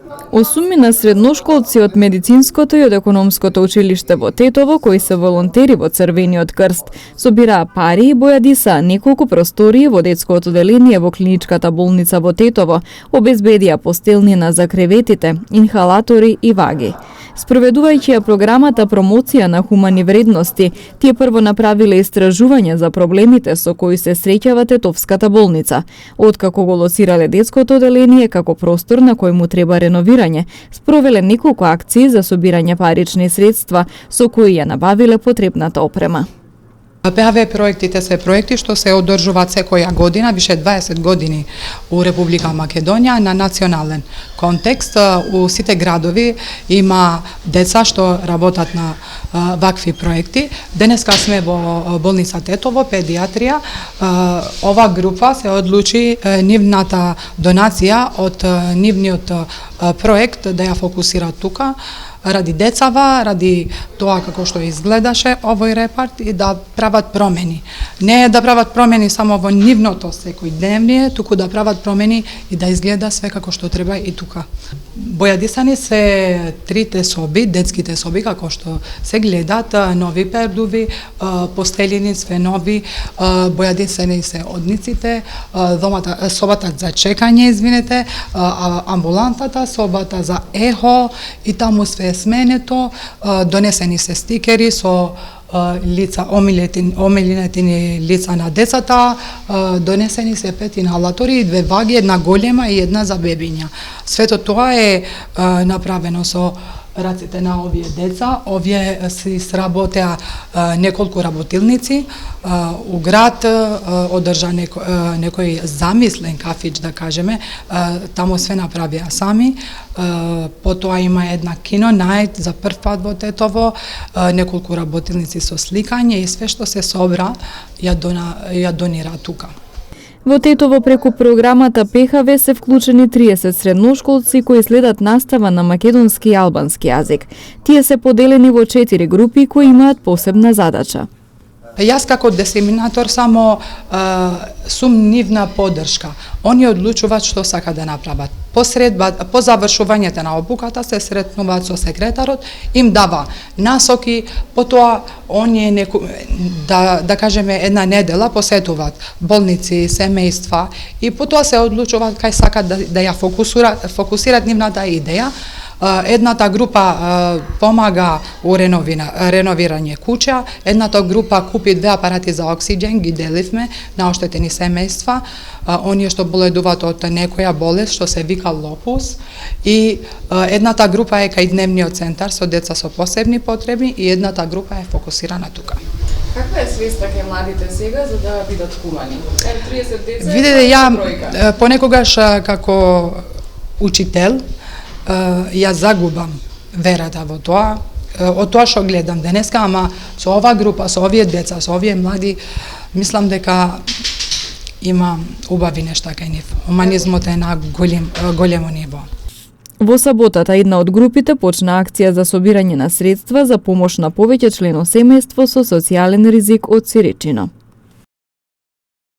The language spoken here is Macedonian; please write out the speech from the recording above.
8 средношколци од медицинското и од економското училиште во Тетово, кои се волонтери во Црвениот крст, собираа пари и бојади са неколку простории во детското оделение во клиничката болница во Тетово, обезбедија постелнина за креветите, инхалатори и ваги. Спроведувајќи ја програмата промоција на хумани вредности, тие прво направиле истражување за проблемите со кои се среќава Тетовската болница, откако го лоцирале детското оделение како простор на кој му треба реновирање, спровеле неколку акции за собирање парични средства со кои ја набавиле потребната опрема. ПАВ проектите се проекти што се одржуваат секоја година, више 20 години у Република Македонија на национален контекст. У сите градови има деца што работат на вакви проекти. Денеска сме во болница Тетово, педиатрија. Ова група се одлучи нивната донација од нивниот проект да ја фокусира тука, ради децава, ради тоа како што изгледаше овој репарт и да прават промени. Не да прават промени само во нивното секојдневие, туку да прават промени и да изгледа све како што треба и тука. Бојадисани се трите соби, детските соби, како што се гледат, нови пердуви, постелини, све нови, бојадисани се одниците, собата за чекање, извинете, амбулантата, собата за ехо и таму све сменето, донесени се стикери со лица, омилените лица на децата, донесени се 5 инхалатори, 2 ваги, 1 голема и 1 за бебиња. Свето тоа е направено со раците на овие деца. Овие си сработеа неколку работилници у град, одржа некој замислен кафич, да кажеме, таму све направија сами. Потоа има една кино најд за прв пат во Тетово, неколку работилници со сликање и све што се собра ја донира тука. Во Тетово преку програмата ПХВ се вклучени 30 средношколци кои следат настава на македонски и албански јазик. Тие се поделени во 4 групи кои имаат посебна задача. Јас како дисеминатор само сум нивна поддршка. Они одлучуваат што сака да направат. По завршувањето на обуката се сретнуваат со секретарот, им дава насоки, потоа оние да кажеме една недела посетуваат болници, семејства и потоа се одлучуваат кај сакат да ја фокусираат нивната идеја. Едната група помага у реновирање куќа, едната група купи 2 апарати за оксиџен, ги деливме на оштетени семејства, оние што боледуваат од некоја болест што се вика лопус, и едната група е кај дневниот центар со деца со посебни потреби и едната група е фокусирана тука. Каква е свеста кај младите сега за да бидат хумани? 30 деца. Видете, ја понекогаш како учител ја загубам верата во тоа, од тоа што гледам денеска, ама со ова група, со овие деца, со овие млади, мислам дека има убави нешта кај нив. Хуманизмот е на големо ниво. Во саботата една од групите почна акција за собирање на средства за помош на повеќе члено семејство со социјален ризик од Сиричино.